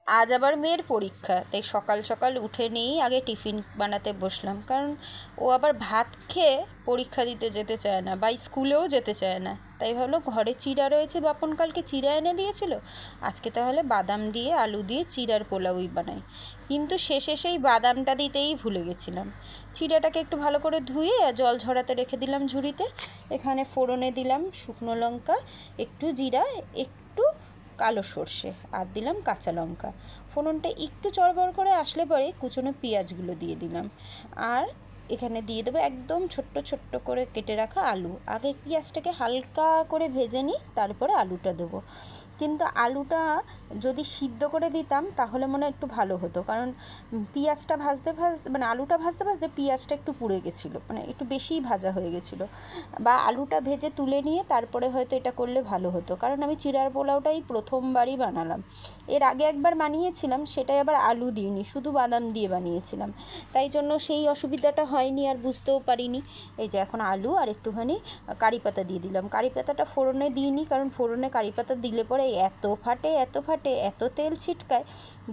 আজ আবার মেয়ের পরীক্ষা, তাই সকাল সকাল উঠে নিয়েই আগে টিফিন বানাতে বসলাম, কারণ ও আবার ভাত খেয়ে পরীক্ষা দিতে যেতে চায় না বা স্কুলেও যেতে চায় না। তাই ভাবলো ঘরে চিড়া রয়েছে, বাপন কালকে চিড়া এনে দিয়েছিল, আজকে তাহলে বাদাম দিয়ে আলু দিয়ে চিড়ার পোলাওই বানাই। কিন্তু শেষে সেই বাদামটা দিতেই ভুলে গেছিলাম। চিড়াটাকে একটু ভালো করে ধুয়ে জল ঝরাতে রেখে দিলাম ঝুড়িতে। এখানে ফোড়নে দিলাম শুকনো লঙ্কা, একটু জিরা, একটু কালো সর্ষে, আর দিলাম কাঁচা লঙ্কা। ফোড়নটা একটু চড়বড় করে আসলে পরে কুচনো পেঁয়াজগুলো দিয়ে দিলাম। আর এখানে দিয়ে দেবো একদম ছোট্ট ছোট্ট করে কেটে রাখা আলু। আগে পেঁয়াজটাকে হালকা করে ভেজে নিই, তারপরে আলুটা দেবো। কিন্তু আলুটা যদি সিদ্ধ করে দিতাম তাহলে মনে হয় একটু ভালো হতো, কারণ পেঁয়াজটা ভাজতে ভাজতে মানে আলুটা ভাজতে ভাজতে পেঁয়াজটা একটু পুড়ে গেছিলো, মানে একটু বেশিই ভাজা হয়ে গেছিলো। বা আলুটা ভেজে তুলে নিয়ে তারপরে হয়তো এটা করলে ভালো হতো, কারণ আমি চিড়ার পোলাওটাই প্রথমবারই বানালাম। এর আগে একবার বানিয়েছিলাম, সেটাই আবার আলু দিইনি, শুধু বাদাম দিয়ে বানিয়েছিলাম, তাই জন্য সেই অসুবিধাটা হয়নি আর বুঝতেও পারিনি। এই যে এখন আলু আর একটুখানি কারি পাতা দিয়ে দিলাম। কারি পাতাটা ফোড়নে দিইনি, কারণ ফোড়নে কারি পাতা দিলে পরে এত ফাটে এত তেল ছিটকায়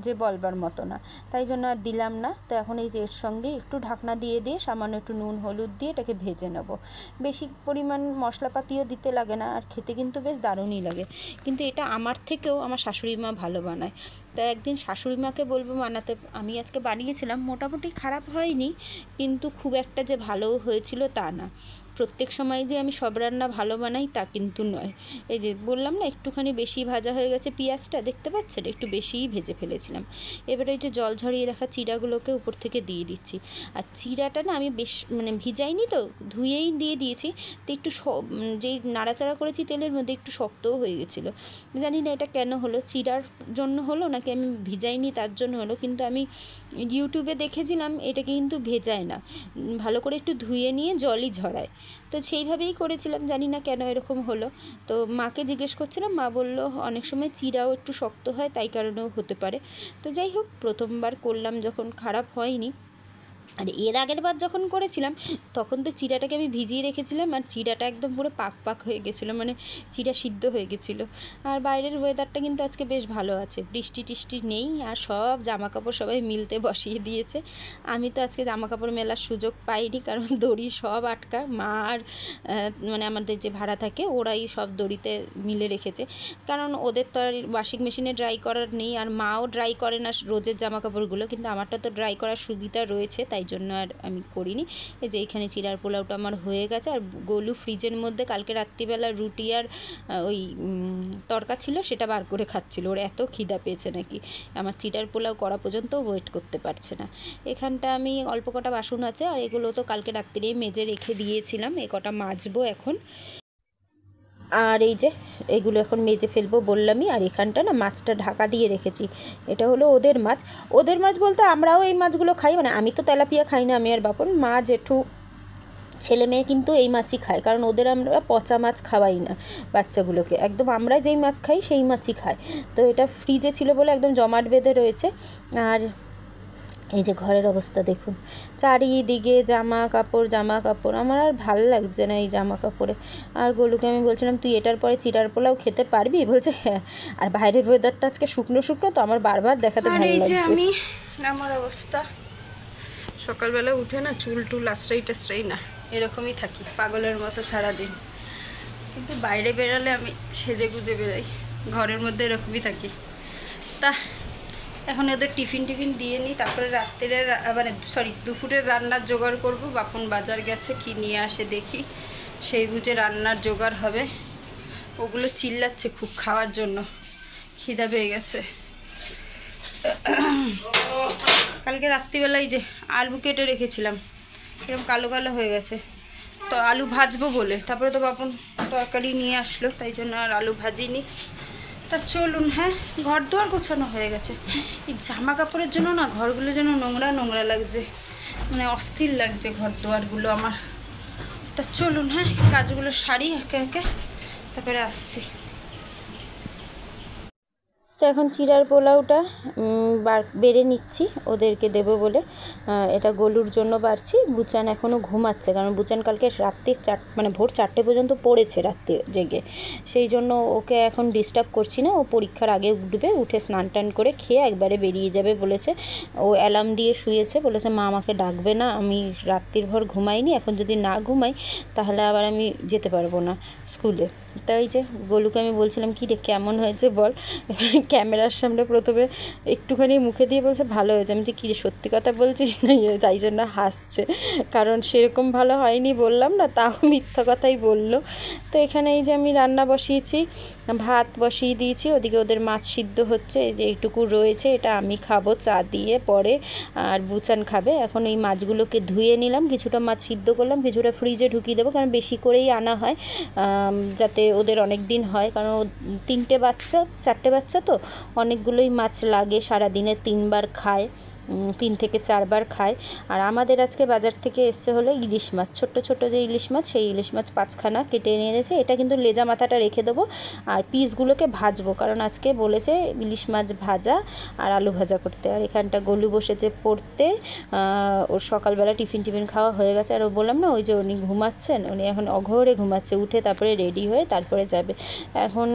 যে বলবার মতো না, তাই জন্য আর দিলাম না। তো এখন এই যে এর সঙ্গে একটু ঢাকনা দিয়ে সামান্য একটু নুন হলুদ দিয়ে এটাকে ভেজে নেব। বেশি পরিমাণ মশলাপাতিও দিতে লাগে না, আর খেতে কিন্তু বেশ দারুণই লাগে। কিন্তু এটা আমার থেকেও আমার শাশুড়ি মা ভালো বানায়, তাই একদিন শাশুড়ি মাকে বলবো বানাতে। আমি আজকে বানিয়েছিলাম, মোটামুটি খারাপ হয়নি, কিন্তু খুব একটা যে ভালো হয়েছিল তা না। প্রত্যেক সময় যে আমি সব রান্না ভালো বানাই তা কিন্তু নয়। এই যে বললাম না একটুখানি বেশি ভাজা হয়ে গেছে, পেঁয়াজটা দেখতে পাচ্ছেন একটু বেশিই ভেজে ফেলেছিলাম। এবারে এই যে জল ঝরিয়ে রাখা চিড়াগুলোকে উপর থেকে দিয়ে দিচ্ছি। আর চিড়াটা না আমি বেশ ভিজাইনি, তো ধুয়েই দিয়ে দিয়েছি, তো একটু যেই নাড়াচাড়া করেছি তেলের মধ্যে একটু শক্তও হয়ে গেছিলো। জানি না এটা কেন হলো, চিড়ার জন্য হলো নাকি আমি ভিজাইনি তার জন্য হলো, কিন্তু আমি ইউটিউবে দেখেছিলাম এটাকে কিন্তু ভেজায় না, ভালো করে একটু ধুয়ে নিয়ে জলই ঝরায়। তো সেইভাবেই করেছিলাম, জানি না কেন এরকম হলো। তো মাকে জিজ্ঞেস করছিলাম, মা বলল অনেক সময় চিড়াও একটু শক্ত হয়, তাই কারণেও হতে পারে। তো যাই হোক, প্রথমবার করলাম যখন খারাপ হয়নি। আর এর আগের বার যখন করেছিলাম তখন তো চিড়াটাকে আমি ভিজিয়ে রেখেছিলাম, আর চিড়াটা একদম পুরো পাক হয়ে গেছিলো, মানে চিড়া সিদ্ধ হয়ে গেছিলো। আর বাইরের ওয়েদারটা কিন্তু আজকে বেশ ভালো আছে, বৃষ্টি টিষ্টি নেই, আর সব জামাকাপড় সবাই মিলতে বসিয়ে দিয়েছে। আমি তো আজকে জামাকাপড় মেলার সুযোগ পাইনি, কারণ দড়ি সব আটকা। মা আর মানে আমাদের যে ভাড়া থাকে ওরাই সব দড়িতে মিলে রেখেছে, কারণ ওদের তো আর ওয়াশিং মেশিনে ড্রাই করার নেই, আর মাও ড্রাই করে না রোজের জামাকাপড়গুলো, কিন্তু আমারটা তো ড্রাই করার সুবিধা রয়েছে, তাই জন্য আর আমি করিনি। এই যে এইখানে চিড়ার পোলাওটা আমার হয়ে গেছে, আর গোলু ফ্রিজের মধ্যে কালকে রাত্রিবেলা রুটি আর ওই তরকা ছিল, সেটা বার করে খাচ্ছিল, ওর এত খিদা পেয়েছে নাকি আমার চিড়ার পোলাও করা পর্যন্ত ওয়েট করতে পারছে না। এখানটা আমি অল্প কটা বাসন আছে, আর এগুলো তো কালকে রাত্রিরেই মেজে রেখে দিয়েছিলাম, এ কটা মাজবো এখন। আর এই যে এগুলো এখন মেজে ফেলবো বললামই। আর এখানটা না মাছটা ঢাকা দিয়ে রেখেছি, এটা হলো ওদের মাছ। ওদের মাছ বলতে আমরাও এই মাছগুলো খাই, মানে আমি তো তেলাপিয়া খাই না, আমি আর বাপন, মা জেঠু ছেলে মেয়ে কিন্তু এই মাছই খায়, কারণ ওদের আমরা পচা মাছ খাওয়াই না বাচ্চাগুলোকে, একদম আমরা যেই মাছ খাই সেই মাছই খাই। তো এটা ফ্রিজে ছিল বলে একদম জমাট বেঁধে রয়েছে। আর এই যে ঘরের অবস্থা দেখুন, চারিদিকে জামা কাপড়, আমার আর ভালো লাগছে না এই জামা কাপড়ে। আর গোলুকে আমি বলছিলাম তুই এটার পরে চিড়ার পোলাও খেতে পারবি, বলছে হ্যাঁ। আর বাইরের ওয়েদারটা আজকে শুকনো শুকনো, তো আমার বারবার দেখাতে ভালো লাগছে। আমি আমার অবস্থা সকালবেলা উঠে না চুল টুল আশ্রয় না, এরকমই থাকি পাগলের মতো সারাদিন, কিন্তু বাইরে বেরালে আমি সেজে গুজে বেরাই, ঘরের মধ্যে এরকমই থাকি। তা এখন ওদের টিফিন দিয়ে নিই, তারপরে রাত্রের মানে দুপুরের রান্নার জোগাড় করব। বাপন বাজার গেছে, কি নিয়ে আসে দেখি, সেই বুঝে রান্নার জোগাড় হবে। ওগুলো চিল্লাচ্ছে খুব খাওয়ার জন্য, খিদা পেয়ে গেছে। কালকে রাত্রিবেলায় যে আলু কেটে রেখেছিলাম, এরকম কালো কালো হয়ে গেছে, তো আলু ভাজবো বলে, তারপরে তো বাপন তরকারি নিয়ে আসলো, তাই জন্য আর আলু ভাজিনি। তা চলুন, হ্যাঁ ঘর দুয়ার গোছানো হয়ে গেছে। এই জামা কাপড়ের জন্য না ঘরগুলো যেন নোংরা নোংরা লাগছে, মানে অস্থির লাগছে ঘর দুয়ারগুলো আমার। তা চলুন, হ্যাঁ কাজগুলো সারি একে একে, তারপরে আসছি। তো এখন চিড়ার পোলাওটা বেড়ে নিচ্ছি ওদেরকে দেবো বলে। এটা গোলুর জন্য বাড়ছি। বুচান এখনও ঘুমাচ্ছে, কারণ বুচান কালকে রাত্রি মানে ভোর 4টে পর্যন্ত পড়েছে রাত্রে জেগে, সেই জন্য ওকে এখন ডিস্টার্ব করছি না। ও পরীক্ষার আগে উঠবে, উঠে স্নান টান করে খেয়ে একবারে বেরিয়ে যাবে বলেছে। ও অ্যালার্ম দিয়ে শুয়েছে, বলেছে মা আমাকে ডাকবে না, আমি রাত্রির ভর ঘুমাইনি, এখন যদি না ঘুমাই তাহলে আবার আমি যেতে পারবো না স্কুলে। তাই যে গোলুকে আমি বলছিলাম কী রে কেমন হয়েছে বল, ক্যামেরার সামনে প্রথমে একটুখানি মুখে দিয়ে বলছে ভালো হয়েছে। আমি যে কী রে সত্যি কথা বলছিস না, তাই জন্য হাসছে, কারণ সেরকম ভালো হয়নি বললাম না, তাও মিথ্যা কথাই বললো। তো এখানে এই যে আমি রান্না বসিয়েছি, ভাত বসিয়ে দিয়েছি, ওদিকে ওদের মাছ সিদ্ধ হচ্ছে, এই যে এইটুকু রয়েছে, এটা আমি খাবো চা দিয়ে পরে, আর বুচান খাবে। এখন এই মাছগুলোকে ধুয়ে নিলাম, কিছুটা মাছ সিদ্ধ করলাম, কিছুটা ফ্রিজে ঢুকিয়ে দেবো, কারণ বেশি করেই আনা হয় যাতে ওদের অনেক দিন হয়, কারণ 4টে বাচ্চা তো অনেকগুলোই মাছ লাগে, সারাদিনে 3বার খায়, 3 থেকে 4বার খায়। আর আমাদের আজকে বাজার থেকে এসছে হলো ইলিশ মাছ, ছোট্ট ছোট্ট যে ইলিশ মাছ, সেই ইলিশ মাছ 5খানা কেটে নিয়ে এনেছে। এটা কিন্তু লেজা মাথাটা রেখে দেবো আর পিসগুলোকে ভাজবো, কারণ আজকে বলেছে ইলিশ মাছ ভাজা আর আলু ভাজা করতে। আর এখানটা গোলু বসেছে পড়তে, ওর সকালবেলা টিফিন খাওয়া হয়ে গেছে। আর ও বললাম না, ওই যে উনি ঘুমাচ্ছেন, উনি এখন অঘোরে ঘুমাচ্ছে, উঠে তারপরে রেডি হয়ে তারপরে যাবে। এখন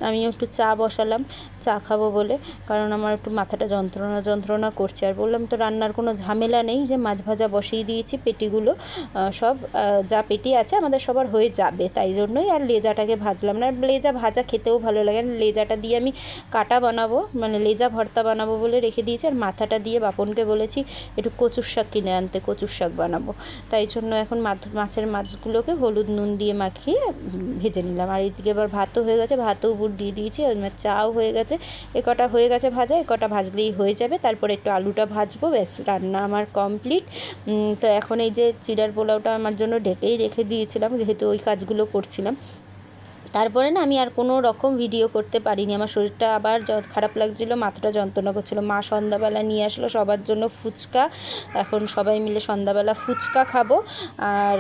আমি একটু চা বসালাম, চা খাবো বলে, কারণ আমার একটু মাথাটা যন্ত্রণা করছে। আর বললাম তো রান্নার কোনো ঝামেলা নেই, যে মাছ ভাজা বসিয়ে দিয়েছি, পেটিগুলো সব যা পেটি আছে আমাদের সবার হয়ে যাবে, তাই জন্যই আর লেজাটাকে ভাজলাম না। লেজা ভাজা খেতেও ভালো লাগে, লেজাটা দিয়ে আমি কাটা বানাবো, মানে লেজা ভর্তা বানাবো বলে রেখে দিয়েছি। আর মাথাটা দিয়ে বাপনকে বলেছি একটু কচুর শাক কিনে আনতে, কচুর শাক বানাবো, তাই জন্য এখন মাছগুলোকে হলুদ নুন দিয়ে মাখিয়ে ভেজে নিলাম। আর এইদিকে এবার ভাতও হয়ে গেছে, ভাতও উপর দিয়ে দিয়েছি, চাও হয়ে গেছে, কটা হয়ে গেছে ভাজা, কটা ভাজলেই হয়ে যাবে। তারপরে একটু আলুটা ভাজবো, ব্যাস রান্না আমার কমপ্লিট। তো এখন এই যে চিড়ার পোলাওটা আমার জন্য ঢেকেই রেখে দিয়েছিলাম, যেহেতু ওই কাজগুলো করছিলাম। তারপরে না আমি আর কোনো রকম ভিডিও করতে পারিনি, আমার শরীরটা আবার খারাপ লাগছিলো, মাথাটা যন্ত্রণা করছিলো। মা সন্ধ্যাবেলা নিয়ে আসলো সবার জন্য ফুচকা, এখন সবাই মিলে সন্ধ্যাবেলা ফুচকা খাবো। আর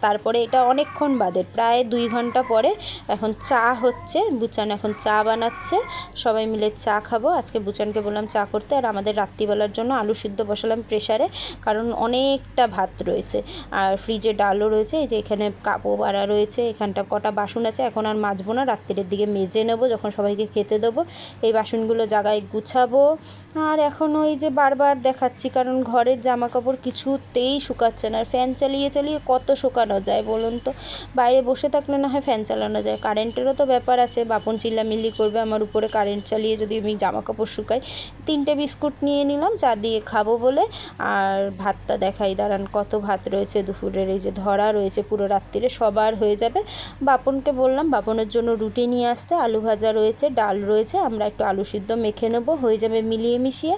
তারপরে এটা অনেকক্ষণ বাদে, প্রায় 2 ঘন্টা পরে এখন চা হচ্ছে, বুচান এখন চা বানাচ্ছে, সবাই মিলে চা খাবো। আজকে বুচানকে বললাম চা করতে। আর আমাদের রাত্রিবেলার জন্য আলু সিদ্ধ বসালাম প্রেসারে, কারণ অনেকটা ভাত রয়েছে, আর ফ্রিজে ডালও রয়েছে, এই যে এখানে কাপও বাড়া রয়েছে, এখানটা কটা বাসন আছে, এখন আর মাজবো না, রাত্রের দিকে মেজে নেবো যখন সবাইকে খেতে দেবো। এই বাসনগুলো জায়গায় গুছাবো। আর এখন ওই যে বারবার দেখাচ্ছি, কারণ ঘরের জামা কাপড় কিছুতেই শুকাচ্ছে না, আর ফ্যান চালিয়ে কত শুকানো যায় বলুন তো, বাইরে বসে থাকলে না হয় ফ্যান চালানো যায়, কারেন্টেরও তো ব্যাপার আছে, বাপন চিল্লামিল্লি করবে আমার উপরে কারেন্ট চালিয়ে যদি আমি জামা কাপড় শুকাই। 3টে বিস্কুট নিয়ে নিলাম চা দিয়ে খাবো বলে। আর ভাতটা দেখাই দাঁড়ান, কত ভাত রয়েছে দুপুরের, এই যে ধরা রয়েছে পুরো রাত্রিরে, সবার হয়ে যাবে। বাপনকে বললাম বাপনের জন্য রুটি নিয়ে আসতে, আলু ভাজা রয়েছে, ডাল রয়েছে, আমরা একটু আলু সিদ্ধ মেখে নেবো, হয়ে যাবে মিলিয়ে মিশিয়ে।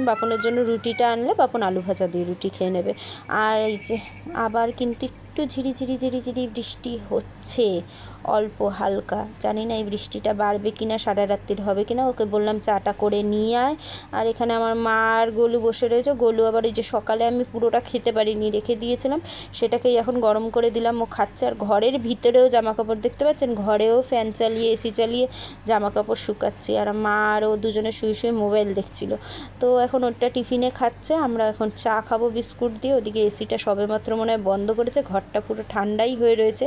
বাপনের জন্য রুটিটা আনলে বাপন আলু ভাজা দিয়ে রুটি খেয়ে নেবে। আর এই যে আবার কিন্তু একটু ঝিরিঝিরি বৃষ্টি হচ্ছে, অল্প হালকা, জানি না এই বৃষ্টিটা বাড়বে কিনা, সারা রাত্রির হবে কিনা। ওকে বললাম চাটা করে নিয়ে আয়। আর এখানে আমার মা আর গোলু বসে রয়েছে, গোলু আবার এই যে সকালে আমি পুরোটা খেতে পারিনি, রেখে দিয়েছিলাম, সেটাকেই এখন গরম করে দিলাম, ও খাচ্ছে। আর ঘরের ভিতরেও জামাকাপড় দেখতে পাচ্ছেন, ঘরেও ফ্যান চালিয়ে এসি চালিয়ে জামাকাপড় শুকাচ্ছি। আর মা আর ও দুজনে শুয়ে মোবাইল দেখছিল। তো এখন ওটা টিফিনে খাচ্ছে, আমরা এখন চা খাবো বিস্কুট দিয়ে। ওদিকে এসিটা সবেমাত্র মনে হয় বন্ধ করেছে, ঘরটা পুরো ঠান্ডাই হয়ে রয়েছে।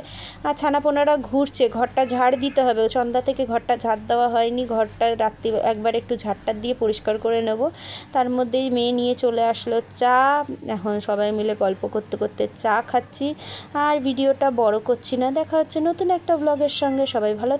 আর ছানাপোনারা ঘুরছে, ঘরটা ঝাড় দিতে হবে, সন্ধ্যা থেকে ঘরটা ঝাড় দেওয়া হয়নি, ঘরটা রাত্রি একবার একটু ঝাড়টা দিয়ে পরিষ্কার করে নেব। তার মধ্যেই মেয়ে নিয়ে চলে আসলো চা, এখন সবাই মিলে গল্প করতে করতে চা খাচ্ছি। আর ভিডিওটা বড় করছি না, দেখা হচ্ছে নতুন একটা ব্লগের সঙ্গে, সবাই ভালো